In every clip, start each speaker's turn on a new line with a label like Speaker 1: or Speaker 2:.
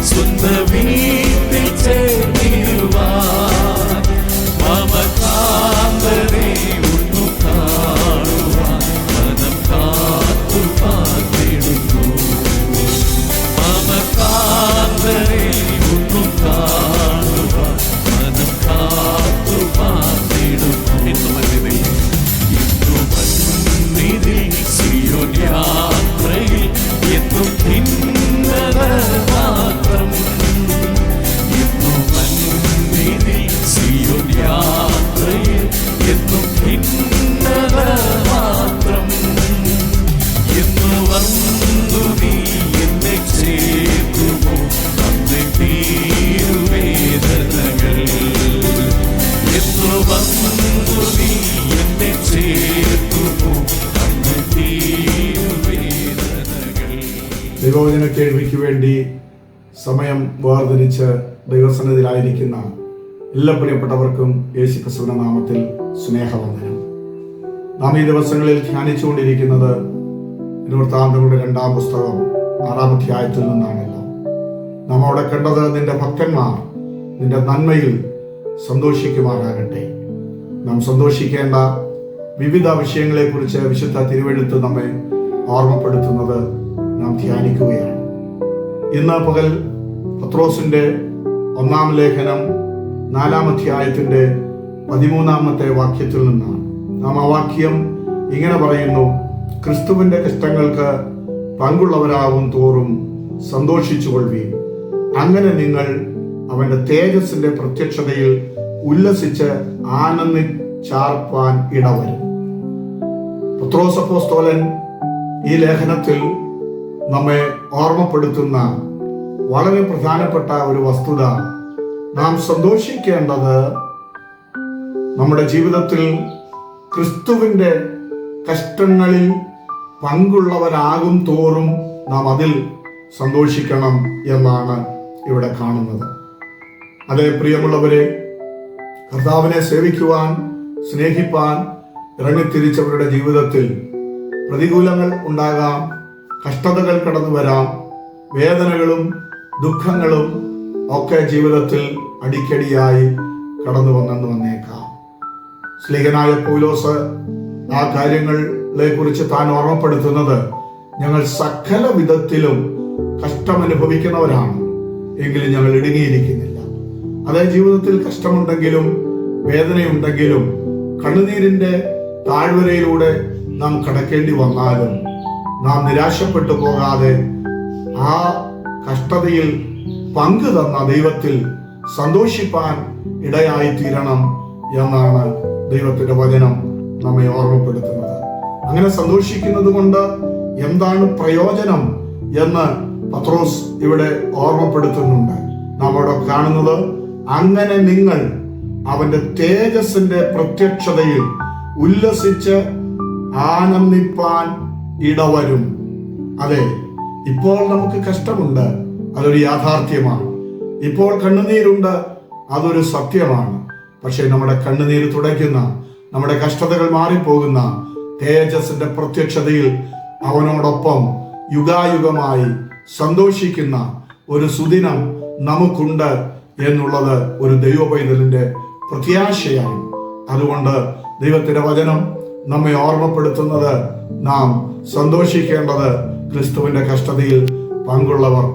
Speaker 1: സ്വന്ത വീട്ടിൽ ചേരുവാൻ മമകാന്തരെ ഒന്നു കാണുവാൻ മനം കാത്തു കാത്തിടുന്നു. മമകാന്തരെ ഒന്നു കാണുവാൻ മനം കാത്തു കാത്തിടുന്നു. ഇന്നു സിയോൻ യാത്രയിൽ എന്നും ഭിന്നത മാത്രം. ഇന്നു സിയോൻ യാത്രയിൽ എന്നും ഭിന്നത മാത്രം. ഇന്നു വന്നു നീ എന്നെ ചേർക്കുമോ അന്ന് തീരുവേദനകൾ. ഇന്നു വന്നു നീ എന്നെ ചേർക്കുമോ അന്ന് തീരുവേദനകൾ.
Speaker 2: ദൈവവചന കേൾവിക്ക് വേണ്ടി സമയം വേർതിരിച്ച് ദൈവസന്നിധിയിലായിരിക്കുന്ന എല്ലാ പ്രിയപ്പെട്ടവർക്കും യേശുക്രിസ്തുവിന്റെ നാമത്തിൽ സ്നേഹവന്ദനം. നാം ഈ ദിവസങ്ങളിൽ ധ്യാനിച്ചുകൊണ്ടിരിക്കുന്നത് വൃത്താന്തങ്ങളുടെ 2-ാം പുസ്തകം 6-ാം അധ്യായത്തിൽ നിന്നാണല്ലോ. നാം അവിടെ കണ്ടത് നിന്റെ ഭക്തന്മാർ നിന്റെ നന്മയിൽ സന്തോഷിക്കുമാറാകട്ടെ. നാം സന്തോഷിക്കേണ്ട വിവിധ വിഷയങ്ങളെക്കുറിച്ച് വിശുദ്ധ തിരുവെഴുത്ത് നമ്മെ ഓർമ്മപ്പെടുത്തുന്നത് നാം ധ്യാനിക്കുകയാണ്. ഇന്ന് പകൽ പത്രോസിന്റെ 1-ാം ലേഖനം 4-ാം അധ്യായത്തിന്റെ 13-ാമത്തെ വാക്യത്തിൽ നിന്നാണ്. നാം ആ വാക്യം ഇങ്ങനെ പറയുന്നു: ക്രിസ്തുവിന്റെ കഷ്ടങ്ങൾക്ക് പങ്കുള്ളവരാകും തോറും സന്തോഷിച്ചുകൊള്ളുവീൻ. അങ്ങനെ നിങ്ങൾ അവന്റെ തേജസ്സിന്റെ പ്രത്യക്ഷതയിൽ ഉല്ലസിച്ച് ആനന്ദിച്ചാർപ്പാൻ ഇടവരും. പത്രോസ് അപ്പോസ്തലൻ ഈ ലേഖനത്തിൽ നമ്മെ ഓർമ്മപ്പെടുത്തുന്ന വളരെ പ്രധാനപ്പെട്ട ഒരു വസ്തുത, നാം സന്തോഷിക്കേണ്ടത് നമ്മുടെ ജീവിതത്തിൽ ക്രിസ്തുവിന്റെ കഷ്ടങ്ങളിൽ പങ്കുള്ളവരാകും തോറും നാം അതിൽ സന്തോഷിക്കണം എന്നാണ് ഇവിടെ കാണുന്നത്. അതേ പ്രിയമുള്ളവരെ, കർത്താവിനെ സേവിക്കുവാൻ സ്നേഹിപ്പാൻ ഇറങ്ങിത്തിരിച്ചവരുടെ ജീവിതത്തിൽ പ്രതികൂലങ്ങൾ ഉണ്ടാകാം, കഷ്ടതകൾ കടന്നു വരാം, വേദനകളും ദുഃഖങ്ങളും ഒക്കെ ജീവിതത്തിൽ അടിക്കടിയായി കടന്നു വന്നേക്കാം. സ്ലീഹനായ പൗലോസ് ആ കാര്യങ്ങളെ കുറിച്ച് താൻ ഓർമ്മപ്പെടുത്തുന്നത്, ഞങ്ങൾ സകല വിധത്തിലും കഷ്ടമനുഭവിക്കുന്നവരാണ്, എങ്കിലും ഞങ്ങൾ ഇടുങ്ങിയിരിക്കുന്നില്ല. അതേ ജീവിതത്തിൽ കഷ്ടമുണ്ടെങ്കിലും വേദനയുണ്ടെങ്കിലും കണ്ണുനീരിന്റെ താഴ്വരയിലൂടെ നാം കടക്കേണ്ടി വന്നാലും നാം നിരാശപ്പെട്ടു പോകാതെ ആ കഷ്ടതയിൽ പങ്കു തന്ന ദൈവത്തിൽ സന്തോഷിപ്പാൻ ഇടയായി തീരണം എന്നാണ് ദൈവത്തിന്റെ വചനം നമ്മെ ഓർമ്മപ്പെടുത്തുന്നത്. അങ്ങനെ സന്തോഷിക്കുന്നത് കൊണ്ട് എന്താണ് പ്രയോജനം എന്ന് പത്രോസ് ഇവിടെ ഓർമ്മപ്പെടുത്തുന്നുണ്ട്. നാം അവിടെ കാണുന്നത്, അങ്ങനെ നിങ്ങൾ അവന്റെ തേജസ്സിന്റെ പ്രത്യക്ഷതയിൽ ഉല്ലസിച്ച് ആനന്ദിപ്പാൻ ഇടവരും. അതെ, ഇപ്പോൾ നമുക്ക് കഷ്ടമുണ്ട്, അതൊരു യാഥാർത്ഥ്യമാണ്. ഇപ്പോൾ കണ്ണുനീരുണ്ട്, അതൊരു സത്യമാണ്. പക്ഷെ നമ്മുടെ കണ്ണുനീര് തുടയ്ക്കുന്ന, നമ്മുടെ കഷ്ടതകൾ മാറിപ്പോകുന്ന തേജസ്സിന്റെ പ്രത്യക്ഷതയിൽ അവനോടൊപ്പം യുഗായുഗമായി സന്തോഷിക്കുന്ന ഒരു സുദിനം നമുക്കുണ്ട് എന്നുള്ളത് ഒരു ദൈവപൈതലിന്റെ പ്രത്യാശയാണ്. അതുകൊണ്ട് ദൈവത്തിന്റെ വചനം നമ്മെ ഓർമ്മപ്പെടുത്തുന്നത്, നാം സന്തോഷിക്കേണ്ടത് ക്രിസ്തുവിന്റെ കഷ്ടതയിൽ പങ്കുള്ളവർ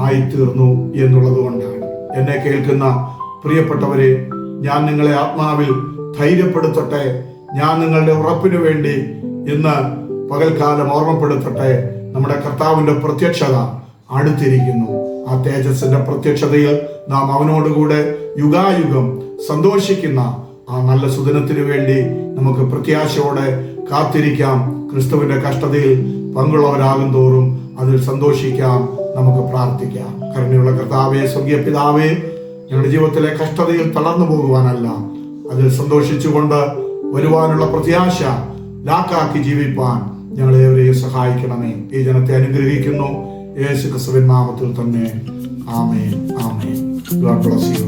Speaker 2: ആയിത്തീർന്നു എന്നുള്ളത് കൊണ്ടാണ്. എന്നെ കേൾക്കുന്ന പ്രിയപ്പെട്ടവരെ, ഞാൻ നിങ്ങളെ ആത്മാവിൽ ധൈര്യപ്പെടുത്തട്ടെ. ഞാൻ നിങ്ങളുടെ ഉറപ്പിനു വേണ്ടി ഇന്ന് പകൽക്കാലം ഓർമ്മപ്പെടുത്തട്ടെ. നമ്മുടെ കർത്താവിന്റെ പ്രത്യക്ഷത അടുത്തിരിക്കുന്നു. ആ തേജസ്സിന്റെ പ്രത്യക്ഷതയിൽ നാം അവനോടുകൂടെ യുഗായുഗം സന്തോഷിക്കുന്ന ആ നല്ല സുദിനത്തിനു വേണ്ടി നമുക്ക് പ്രത്യാശയോടെ കാത്തിരിക്കാം. ക്രിസ്തുവിന്റെ കഷ്ടതയിൽ പങ്കുള്ളവരാകും തോറും അതിൽ സന്തോഷിക്കാം. നമുക്ക് പ്രാർത്ഥിക്കാം. കരുണയുള്ള കർത്താവേ, സ്വർഗീയ പിതാവേ, ഞങ്ങളുടെ ജീവിതത്തിലെ കഷ്ടതയിൽ തളർന്നു പോകുവാനല്ല, അതിൽ സന്തോഷിച്ചുകൊണ്ട് വരുവാനുള്ള പ്രത്യാശ ലാക്കാക്കി ജീവിപ്പാൻ ഞങ്ങളേവരെയും സഹായിക്കണമേ. ഈ ജനത്തെ അനുഗ്രഹിക്കുന്നു യേശു ക്രിസ്തുവിൻ നാമത്തിൽ തന്നെ. ആമേൻ, ആമേൻ. God bless U.